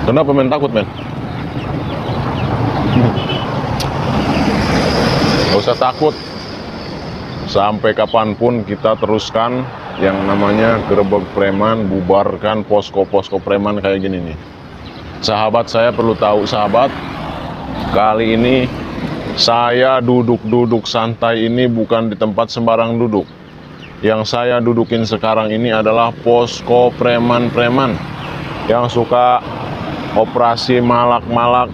Kenapa men takut men? Gak usah takut. Sampai kapanpun kita teruskan yang namanya gerebek preman, bubarkan posko-posko preman kayak gini nih. Sahabat saya perlu tahu, sahabat, kali ini saya duduk-duduk santai ini bukan di tempat sembarang duduk. Yang saya dudukin sekarang ini adalah posko preman-preman yang suka operasi malak-malak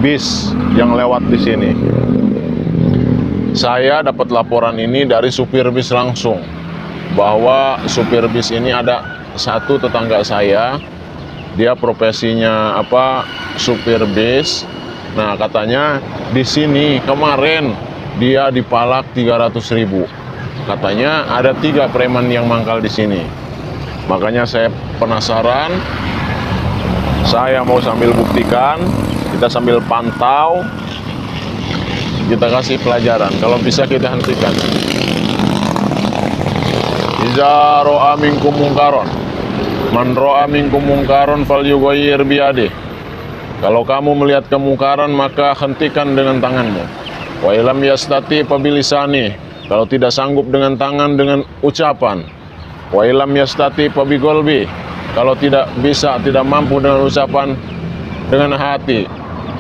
bis yang lewat di sini. Saya dapat laporan ini dari supir bis langsung, bahwa supir bis ini ada satu tetangga saya, dia profesinya supir bis. Nah, katanya di sini kemarin dia dipalak 300.000. Katanya ada 3 preman yang mangkal di sini. Makanya saya penasaran. Saya mau sambil buktikan, kita sambil pantau, kita kasih pelajaran. Kalau bisa kita hentikan. Iza ro'a minkum mungkaron, man ro'a minkum mungkaron falyughayyir biyadihi. Kalau kamu melihat kemungkaran, maka hentikan dengan tanganmu. Wa ilam yastati pabilisani. Kalau tidak sanggup dengan tangan, dengan ucapan. Wa ilam yastati pabigolbi. Kalau tidak bisa, tidak mampu dengan ucapan, dengan hati,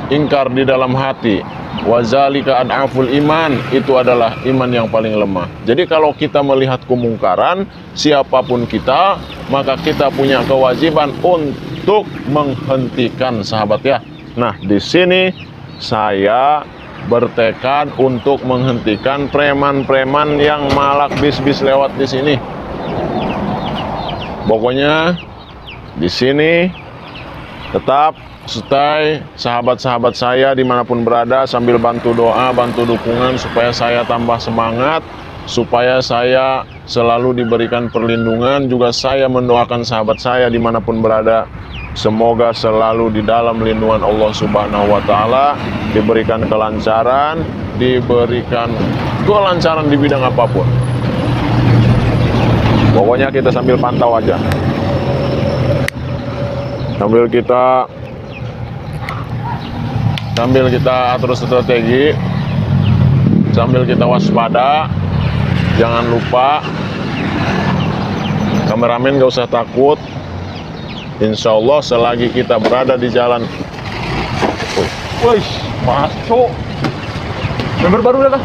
ingkar di dalam hati. Wazalika ad'aful iman, itu adalah iman yang paling lemah. Jadi kalau kita melihat kemungkaran, siapapun kita, maka kita punya kewajiban untuk menghentikan, sahabat ya. Nah, di sini saya bertekad untuk menghentikan preman-preman yang malak bis-bis lewat di sini. Pokoknya di sini tetap stay, sahabat-sahabat saya dimanapun berada, sambil bantu doa, bantu dukungan supaya saya tambah semangat, supaya saya selalu diberikan perlindungan. Juga saya mendoakan sahabat saya dimanapun berada, semoga selalu di dalam lindungan Allah Subhanahu wa Ta'ala, diberikan kelancaran, diberikan kelancaran di bidang apapun. Pokoknya kita sambil pantau aja, sambil kita atur strategi, sambil kita waspada. Jangan lupa, kameramen gak usah takut. Insya Allah selagi kita berada di jalan. Wih, masuk. Member baru dah.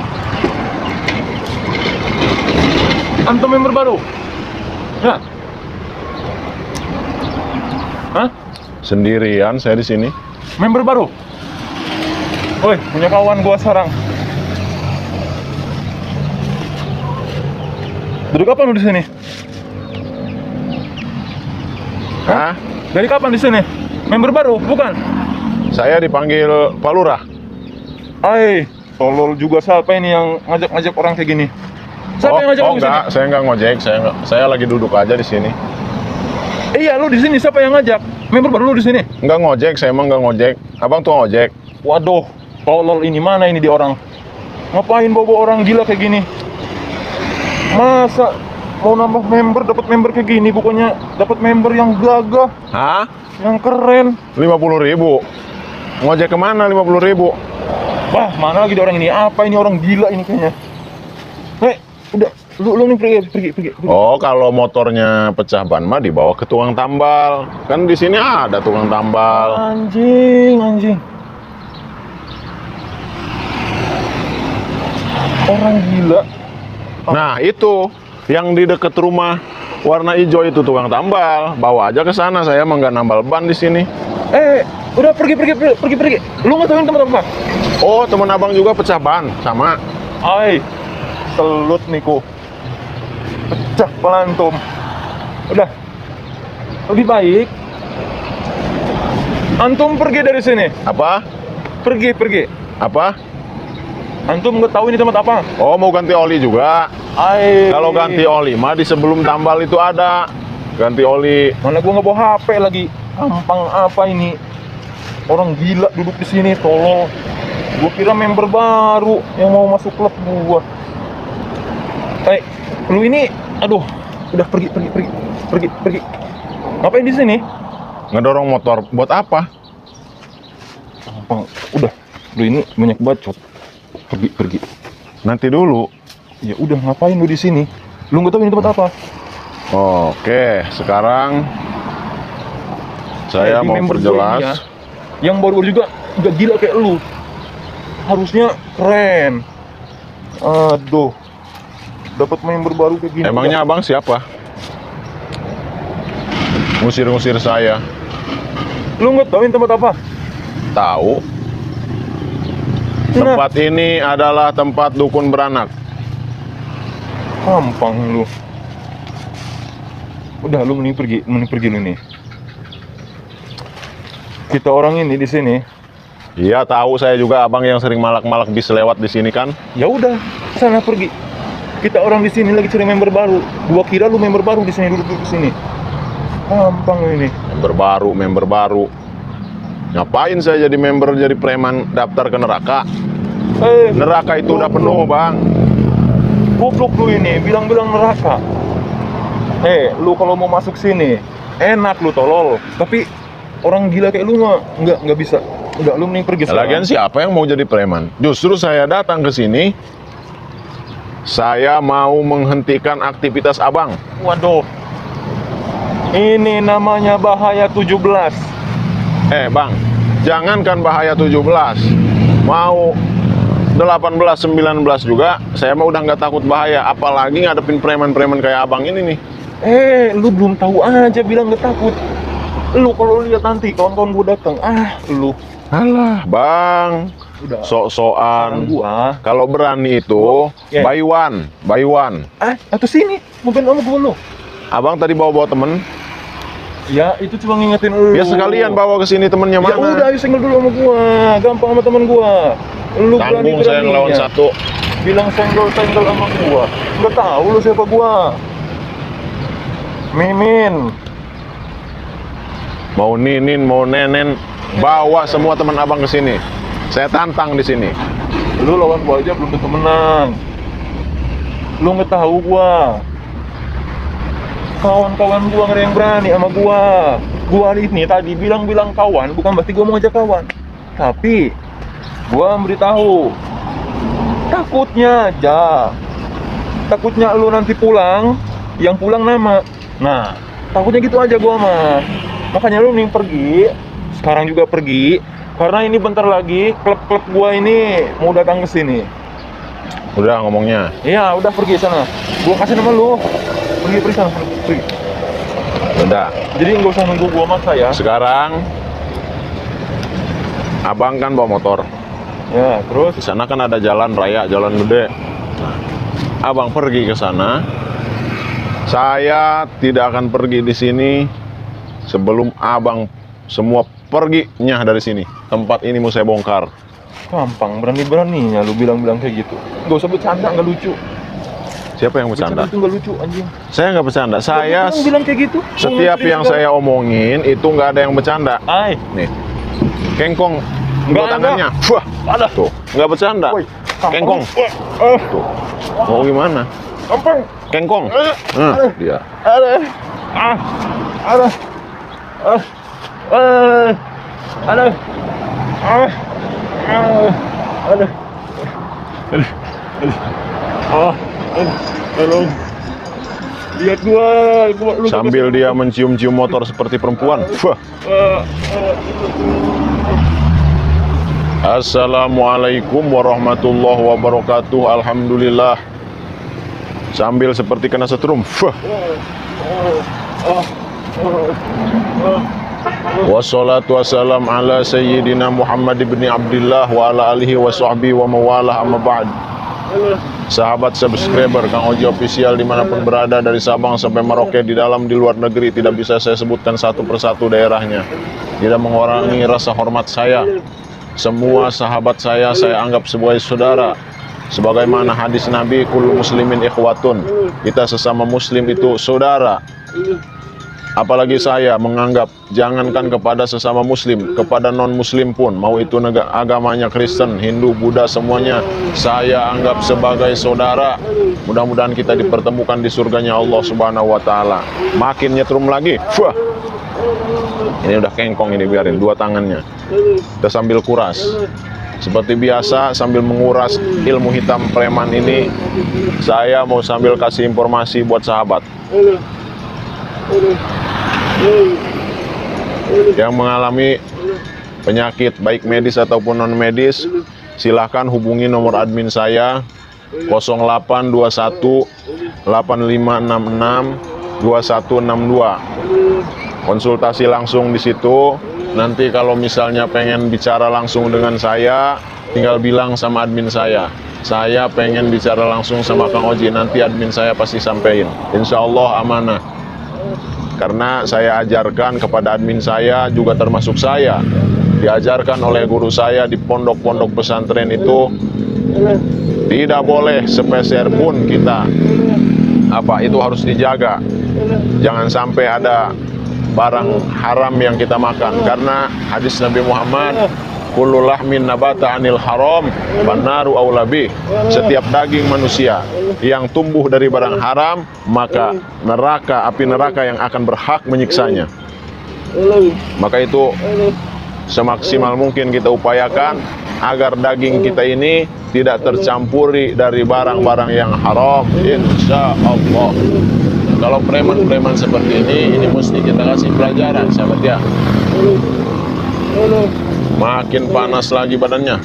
Antum member baru? Ya. Hah? Sendirian saya di sini. Member baru? Woi, punya kawan gua sekarang. Dari kapan lu di sini? Hah? Dari kapan di sini? Member baru, bukan? Saya dipanggil Pak Lurah. Tolol juga, siapa ini yang ngajak-ngajak orang kayak gini? Siapa yang ngajak lu enggak, sini? saya enggak ngojek, saya lagi duduk aja di sini. Iya, lu di sini, siapa yang ngajak? Member baru lu di sini? Enggak ngojek, saya emang enggak ngojek. Abang tuh ngojek. Waduh, tolol ini, mana ini dia orang? Ngapain bawa orang gila kayak gini? Masa mau nambah member, dapat member kayak gini, pokoknya dapat member yang gagah, Hah? yang keren. 50.000. Ngojek kemana 50.000? Wah, mana lagi dia orang ini? Apa ini orang gila ini kayaknya? Udah, lu nih pergi. Oh, kalau motornya pecah ban mah dibawa ke tukang tambal. Kan di sini ada tukang tambal. Anjing. Orang gila. Nah, itu yang di dekat rumah warna hijau itu tukang tambal. Bawa aja ke sana, saya emang nggak nambal ban di sini. Udah pergi. Lu nggak tahu teman apa? Oh, teman abang juga pecah ban sama. Telut niku. Pecah pelantum. Udah. Lebih baik antum pergi dari sini. Apa? Pergi. Apa? Antum nggak tahu ini tempat apa? Oh, mau ganti oli juga. Kalau ganti oli mah di sebelum tambal itu ada ganti oli. Mana gua nggak bawa HP lagi. Gampang apa ini? Orang gila duduk di sini, tolol. Gua kira member baru yang mau masuk klub gua. Lu ini, aduh, udah pergi. Ngapain di sini? Ngedorong motor buat apa? Gampang. Udah ini banyak bacot. Pergi. Nanti dulu. Ya udah, ngapain lu di sini? Lu nggak tahu ini tempat apa? Oke, sekarang saya Jadi mau member perjelas. gue ini ya, yang baru juga nggak gila kayak lu. Harusnya keren. Aduh, dapat member baru kayak gini. Emangnya abang siapa? Ngusir-ngusir saya. Lu nggak tahu ini tempat apa? Tahu. Nah, Tempat ini adalah tempat dukun beranak. gampang lu. Udah, lu mending pergi lu nih. Kita orang ini di sini. Iya, tahu saya juga abang yang sering malak-malak bis lewat di sini kan. Ya udah, sana pergi. Kita orang di sini lagi cari member baru. Gua kira lu member baru di sini, duduk di sini. Gampang lu ini. Member baru. Ngapain saya jadi member, jadi preman, daftar ke neraka? Neraka itu udah penuh, Bang. Goblok lu ini, bilang-bilang neraka. Lu kalau mau masuk sini, enak lu tolol. Tapi orang gila kayak lu nggak bisa. Udah, lu mending pergi sekarang. Lagian siapa yang mau jadi preman? Justru saya datang ke sini, saya mau menghentikan aktivitas abang. Waduh. Ini namanya bahaya 17. Bang, jangankan bahaya 17, mau 18, 19 juga, saya mah udah nggak takut bahaya. Apalagi ngadepin preman-preman kayak abang ini nih. Lu belum tahu aja bilang nggak takut. Lu kalau lihat nanti kawan-kawan gua datang, lu. Alah, Bang, Udah. sok-sokan. Gua. Kalau berani itu, Yeah. buy one. Atau sini, mobil sama gua lu. Abang tadi bawa temen, Ya, itu cuma ngingetin lu. ya sekalian bawa ke sini temennya Ya mana? udah, ayo single dulu sama gua. Gampang sama temen gua. Lu Tanggung saya ngelawan berani-beraninya satu. bilang senggol-senggol sama gua. Nggak tahu lu siapa gua. Mimin. Mau Ninin, mau Nenen, bawa semua teman abang ke sini. Saya tantang di sini. Lu lawan gua aja belum tentu menang. Lu nggak tahu gua. Kawan-kawan gua nggak ada yang berani sama gua. Gua ini tadi bilang-bilang kawan, bukan berarti gua mau ngajak kawan. Tapi gua memberitahu. Takutnya aja. Takutnya lu nanti pulang, yang pulang nama. Nah, takutnya gitu aja gua mah. Makanya lu nih pergi. Sekarang juga pergi. Karena ini bentar lagi klub-klub gua ini mau datang ke sini. Udah ngomongnya. Iya, udah pergi sana. Gua kasih nama lu. Pergi sana. Pergi. Udah. Jadi nggak usah nunggu gua maksa ya. Sekarang abang kan bawa motor. Ya, terus Di sana kan ada jalan raya, jalan gede. Abang pergi ke sana. Saya tidak akan pergi di sini sebelum abang semua perginya dari sini. Tempat ini mau saya bongkar. gampang, berani-beraninya lu bilang-bilang kayak gitu. Nggak usah bercanda, nggak lucu. Siapa yang bercanda? Itu nggak lucu, anjing. Saya nggak bercanda. Saya Lu bilang kayak gitu. setiap yang saya omongin itu nggak ada yang bercanda. Nih, kengkong dua tangannya. Wah, ada tuh, nggak bercanda. Woi, Kengkong. Tuh, mau gimana? gampang. Kengkong. Dia. Ada. Ada. Ada. Ada. Tolong. Lihat gua lu Sambil dia mencium-cium motor seperti perempuan. Wah. Assalamualaikum warahmatullahi wabarakatuh. Alhamdulillah. Sambil seperti kena setrum. Wah. Wassalatu wassalam ala sayyidina Muhammad ibn Abdullah wa ala alihi wa sahbihi wa mawalah amma ba'd. Sahabat subscriber Kang Oji Official dimanapun berada, dari Sabang sampai Merauke, di dalam di luar negeri, tidak bisa saya sebutkan satu persatu daerahnya. Tidak mengurangi rasa hormat saya. Semua sahabat saya anggap sebagai saudara. Sebagaimana hadis Nabi, kullu muslimin ikhwatun. Kita sesama muslim itu saudara. Apalagi saya menganggap, jangankan kepada sesama muslim, kepada non muslim pun, mau itu agamanya Kristen, Hindu, Buddha, semuanya saya anggap sebagai saudara. Mudah-mudahan kita dipertemukan di surganya Allah Subhanahu wa taala. Makin nyetrum lagi. Wah. Ini udah kengkong ini, biarin dua tangannya. Kita sambil kuras. Seperti biasa sambil menguras ilmu hitam preman ini, saya mau sambil kasih informasi buat sahabat yang mengalami penyakit baik medis ataupun non medis. Silahkan hubungi nomor admin saya 0821 8566 2162. Konsultasi langsung di situ. Nanti kalau misalnya pengen bicara langsung dengan saya, tinggal bilang sama admin saya pengen bicara langsung sama Kang Oji. Nanti admin saya pasti sampein, insya Allah amanah. Karena saya ajarkan kepada admin saya, juga termasuk saya, diajarkan oleh guru saya di pondok-pondok pesantren itu, tidak boleh sepeser pun kita itu harus dijaga. Jangan sampai ada barang haram yang kita makan, karena hadis Nabi Muhammad, kullu lahmin nabata anil haram bannaru aulabi. Setiap daging manusia yang tumbuh dari barang haram, maka api neraka yang akan berhak menyiksanya. Maka itu semaksimal mungkin kita upayakan agar daging kita ini tidak tercampuri dari barang-barang yang haram, insya Allah. Kalau preman-preman seperti ini mesti kita kasih pelajaran, sahabat ya. Makin panas lagi badannya.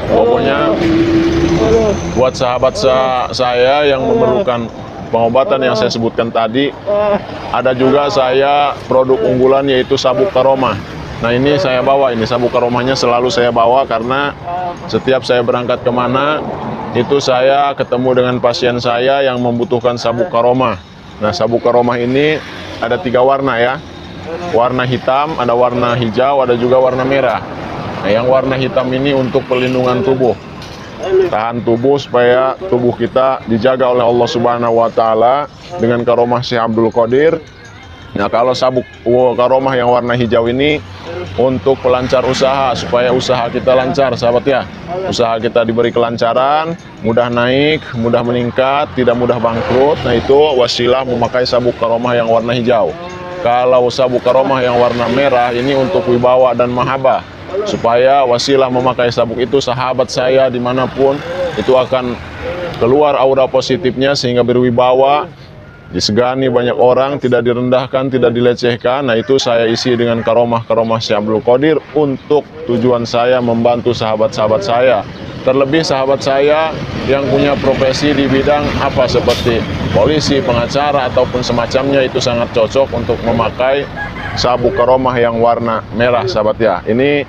Pokoknya buat sahabat saya yang memerlukan pengobatan yang saya sebutkan tadi, ada juga saya produk unggulan yaitu sabuk karomah. Nah ini saya bawa, ini sabuk karomahnya selalu saya bawa karena setiap saya berangkat kemana itu saya ketemu dengan pasien saya yang membutuhkan sabuk karomah. Nah sabuk karomah ini ada 3 warna ya, warna hitam, ada warna hijau, ada juga warna merah. Nah yang warna hitam ini untuk perlindungan tubuh, tahan tubuh supaya tubuh kita dijaga oleh Allah Subhanahu wa Ta'ala dengan karomah Syekh Abdul Qadir. Nah kalau sabuk karomah yang warna hijau ini untuk pelancar usaha, supaya usaha kita lancar sahabat ya, usaha kita diberi kelancaran, mudah naik, mudah meningkat, tidak mudah bangkrut. Nah itu wasilah memakai sabuk karomah yang warna hijau. Kalau sabuk karomah yang warna merah ini untuk wibawa dan mahabbah, supaya wasilah memakai sabuk itu sahabat saya dimanapun itu akan keluar aura positifnya sehingga berwibawa, disegani banyak orang, tidak direndahkan, tidak dilecehkan. Nah itu saya isi dengan karomah-karomah Syekh Abdul Qadir untuk tujuan saya membantu sahabat-sahabat saya. Terlebih sahabat saya yang punya profesi di bidang seperti polisi, pengacara ataupun semacamnya, itu sangat cocok untuk memakai sabuk karomah yang warna merah sahabat ya. Ini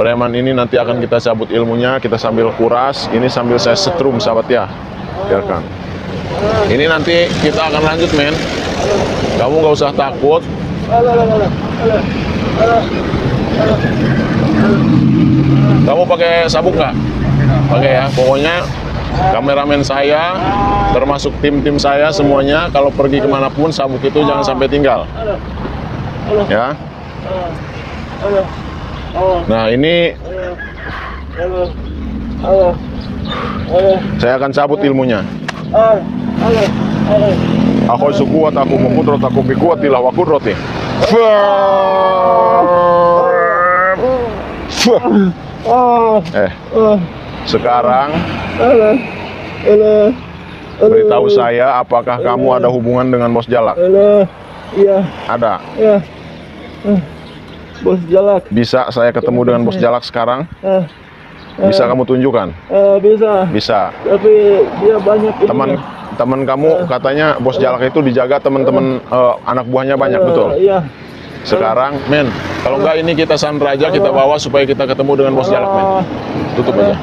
preman ini nanti akan kita cabut ilmunya, kita sambil kuras, ini sambil saya setrum sahabat ya. Biarkan. Ini nanti kita akan lanjut men. Kamu nggak usah takut. Kamu pakai sabuk nggak? Pakai ya. Pokoknya kameramen saya, termasuk tim-tim saya semuanya, kalau pergi kemanapun sabuk itu jangan sampai tinggal. Ya. Nah ini saya akan cabut ilmunya. Aku sekuat aku mengkudrot aku bikuatilah wa kudrati. Sekarang beritahu saya, apakah kamu ada hubungan dengan Bos Jalak? Iya. Ada. Iya. Bos Jalak. Bisa saya ketemu dengan Bos Jalak sekarang? Bisa kamu tunjukkan? Bisa. Bisa. Tapi dia banyak teman kamu katanya Bos Jalak itu dijaga teman-teman anak buahnya banyak, betul? Iya. Sekarang, men, kalau enggak ini kita sandra aja, kita bawa supaya kita ketemu dengan Bos Jalak, men. Tutup aja.